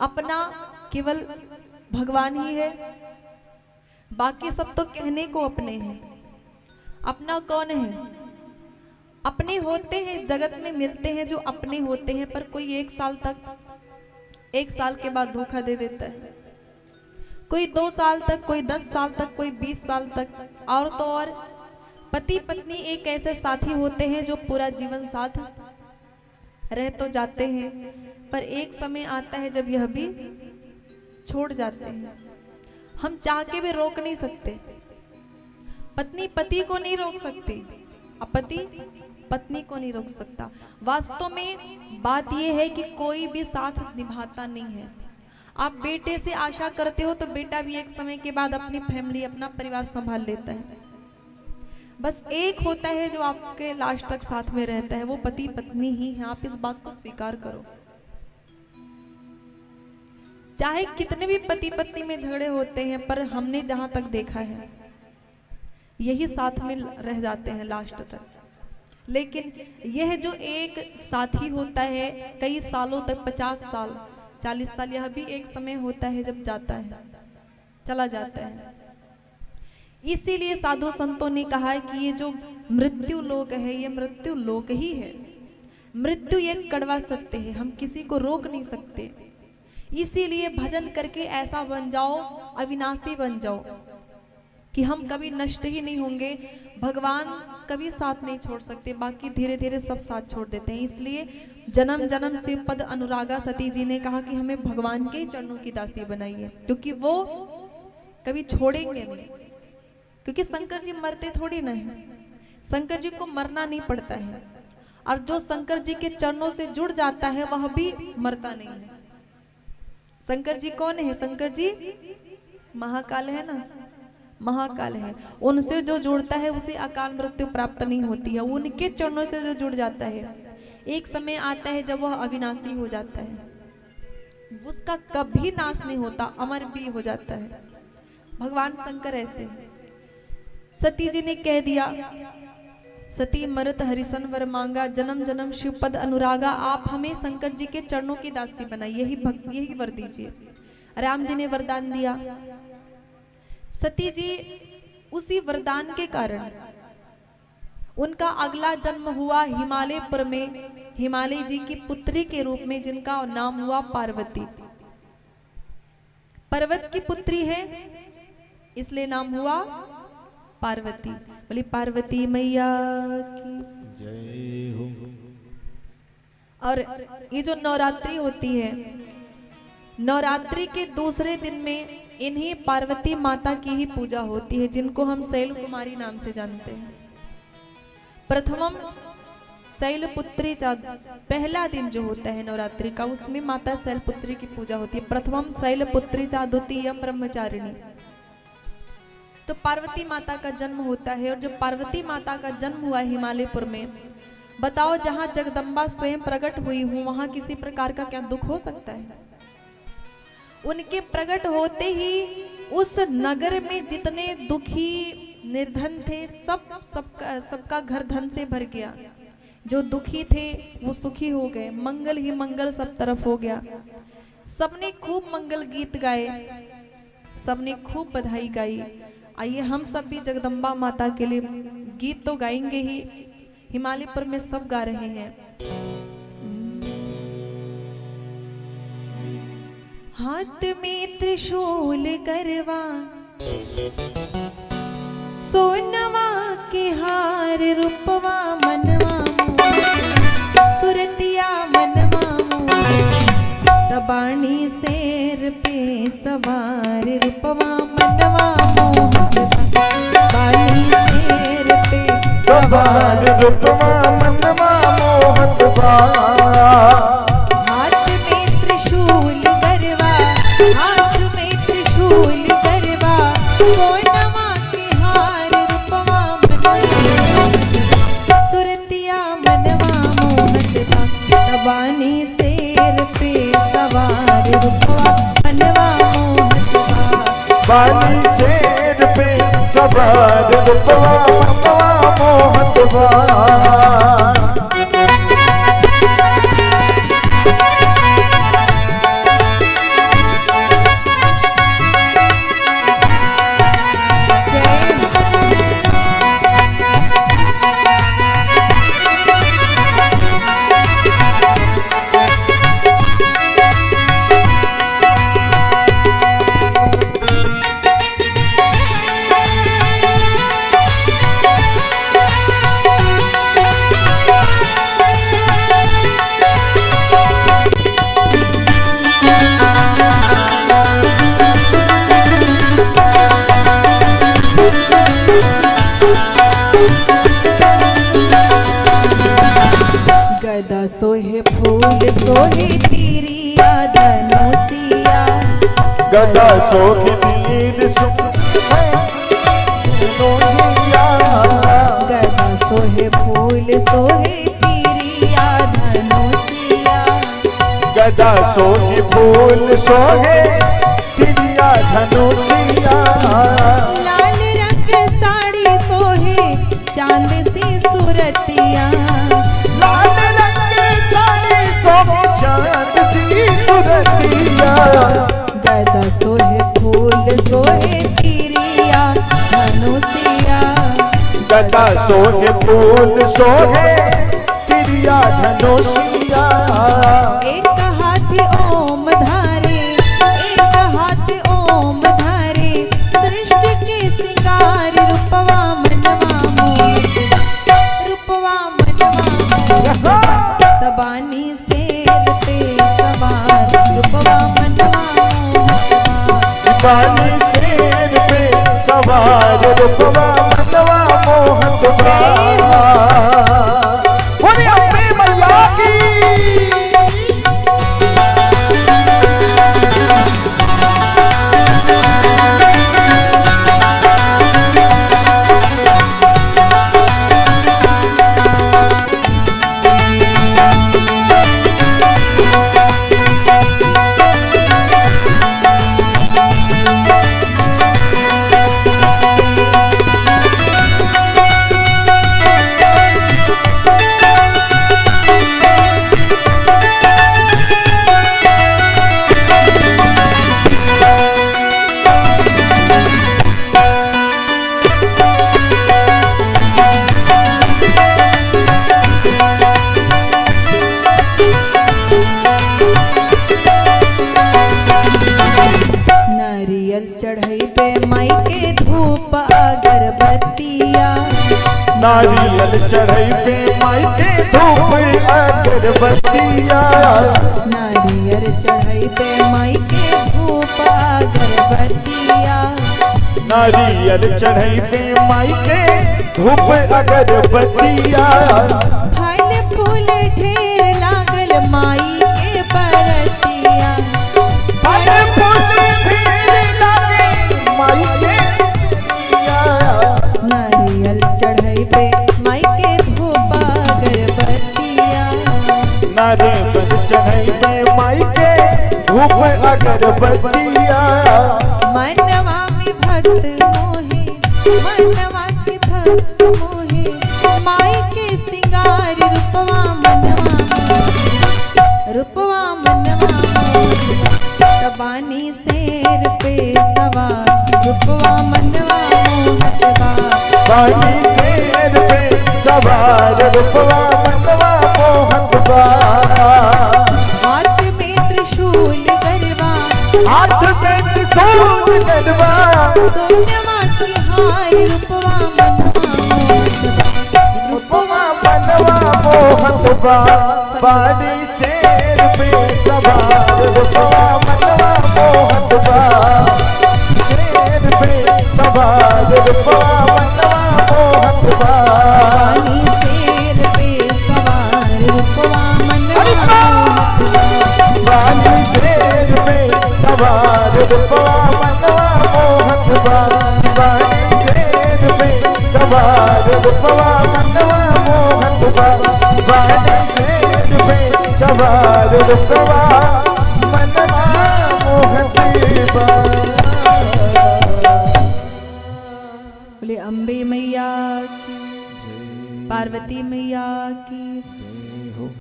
अपना केवल भगवान ही है, बाकी सब तो कहने को अपने हैं। अपना कौन है? अपने होते हैं, जगत में मिलते हैं जो अपने होते हैं, पर कोई 1 साल तक, 1 साल के बाद धोखा दे देता है, कोई 2 साल तक, कोई 10 साल तक, कोई 20 साल तक। और तो और पति पत्नी एक ऐसे साथी होते हैं जो पूरा जीवन साथ रह तो जाते हैं, पर एक समय आता है जब यह भी छोड़ जाते हैं। हम चाह के भी रोक नहीं सकते, पत्नी पति को नहीं रोक सकती, और पति पत्नी को नहीं रोक सकता। वास्तव में बात यह है कि कोई भी साथ निभाता नहीं है। आप बेटे से आशा करते हो तो बेटा भी एक समय के बाद अपनी फैमिली, अपना परिवार संभाल लेता है। बस एक होता है जो आपके लास्ट तक साथ में रहता है, वो पति पत्नी ही है। आप इस बात को स्वीकार करो। चाहे कितने भी पति पत्नी में झगड़े होते हैं, पर हमने जहां तक देखा है यही साथ में रह जाते हैं लास्ट तक। लेकिन यह जो एक साथी होता है कई सालों तक, 50 साल 40 साल, यह भी एक समय होता है जब जाता है, चला जाता है। इसीलिए साधु संतों ने कहा है कि ये जो मृत्यु लोक है, ये मृत्यु लोक ही है। मृत्यु एक कड़वा सत्य है, हम किसी को रोक नहीं सकते। इसीलिए भजन करके ऐसा बन जाओ, अविनाशी बन जाओ कि हम कभी नष्ट ही नहीं होंगे। भगवान कभी साथ नहीं छोड़ सकते, बाकी धीरे धीरे सब साथ छोड़ देते हैं। इसलिए जन्म जन्म से पद अनुरागा सती जी ने कहा कि हमें भगवान के चरणों की दासी बनाइए, क्योंकि वो कभी छोड़ेंगे नहीं। क्योंकि शंकर जी मरते थोड़ी ना है, शंकर जी को मरना नहीं पड़ता है, और जो शंकर जी के चरणों से जुड़ जाता है वह भी मरता नहीं है। शंकर जी कौन है? शंकर जी महाकाल है ना, महाकाल है। उनसे जो जुड़ता है उसे अकाल मृत्यु प्राप्त नहीं होती है। उनके चरणों से जो जुड़ जाता है, एक समय आता है जब वह अविनाशी हो जाता है, उसका कभी नाश नहीं होता, अमर भी हो जाता है। भगवान शंकर ऐसे हैं। सती जी ने कह दिया, सती मरत हरिसन वर मांगा, जन्म जन्म शिवपद अनुरागा। आप हमें शंकर जी के चरणों की दासी बनाइए, यही भक्ति, यही वर दीजिए। राम जी ने वरदान दिया। सती जी उसी वरदान के कारण उनका अगला जन्म हुआ हिमालयपुर में, हिमालय जी की पुत्री के रूप में, जिनका नाम हुआ पार्वती। पर्वत की पुत्री है इसलिए नाम हुआ पार्वती। बोली पार्वती मैया की जय हो। और ये जो नवरात्रि होती है, नवरात्रि के दूसरे दिन में इन्हीं पार्वती माता की ही पूजा होती है, जिनको हम शैल कुमारी नाम से जानते हैं। प्रथमम शैलपुत्री, पहला दिन जो होता है नवरात्रि का, उसमें माता शैलपुत्री की पूजा होती है। प्रथमम शैलपुत्री चा द्वितीयम ब्रह्मचारिणी। तो पार्वती माता का जन्म होता है। और जब पार्वती माता का जन्म हुआ हिमालयपुर में, बताओ जहां जगदम्बा स्वयं प्रकट हुई हूं, वहां किसी प्रकार का क्या दुख हो सकता है? उनके प्रकट होते ही उस नगर में जितने दुखी निर्धन थे, सबका घर धन से भर गया। जो दुखी थे वो सुखी हो गए, मंगल ही मंगल सब तरफ हो गया। सबने खूब मंगल गीत गाए, सबने खूब बधाई गाई। आइए हम सब भी जगदम्बा माता के लिए गीत तो गाएंगे ही, हिमालयपुर में सब गा रहे हैं। हाथ में त्रिशूल करवा, सोनवा के हार, रूपवा मनवा सुरतिया मनवा तबाणी शेर पे सवार, रूपवा मनवा बाणी शेर पे सवार, रूपवा मनवा मोहत बा। बानी शेर पे सवार, रूपवा मनवा मोहत बा। बानी शेर पे सवार, रूपवा मनवा मोहत बा। सोहे तीरिया धनुषिया। गदा सोहे तीर गदा सोहे फूल सोहे तीरिया धनुषिया। गदा सोहे फूल सोहे तीरिया धनुषिया। लाल रंग साड़ी सोहे चांद सी सूरतिया। लाल रंग साड़ी सोहे चांद सी सूरतिया। गदा सोहे फूल सोहे तीरिया धनुषिया। गदा सोहे फूल सोहे तीरिया धनुषिया। एक हाथ ओम धारे एक हाथ ओम धारे सृष्टि के सिंगार रूपवा मनवा मोहत रूपवा मनवा तबानी शेर पे सवार रूपवा मनवा मोहत। बानी शेर पे सवार रूपवा मनवा मोहत बा। बोले अम्बे मैया की। नारियल चढ़ई पे माई के धूप अगरबत्तिया। नारियल चढ़ई पे माई के धूप अगरबत्तिया। नारियल चढ़ई पे माई के धूप अगरबत्तिया। नारियल चढ़ई पे माई के धूप अगरबत्तिया। फल फूल ढेर लागल माई के परतिया। फल फूल ढेर लागे माई के परतिया। नारियल चढ़ई पे माई के धूप अगरबत्तिया। नारियल चढ़ई पे माई के धूप अगरबत्तिया। मनवा में भक्त मोहे मनवा के भक्त मोहे माई के सिंगार रूपवा मनवा रूपवा मनवा तबानी शेर पे सवार रूपवा मनवा मोहतबा। बानी शेर पे सवार रूपवा मनवा मोहत बा। हाथ में त्रिशूल गरबा हाथ में त्रिशूल गरबा। सोनवा की हाय रूपवा मनवा मोहतबा। रूपवा मनवा मोहत बा। बानी शेर पे सवार रूपवा मनवा मोहत बा। शेर पे सवार रूपवा मनवा मोहत बा। बानी शेर पे सवार रूपवा मनवा मोहतबा। बानी शेर पे सवार रूपवा मनवा मोहत बा। बानी शेर पे सवार रूपवा मनवा मोहत बा। बानी शेर पे सवार रूपवा मनवा मोहत बा। बोले अम्बे मैया की, पार्वती मैया की।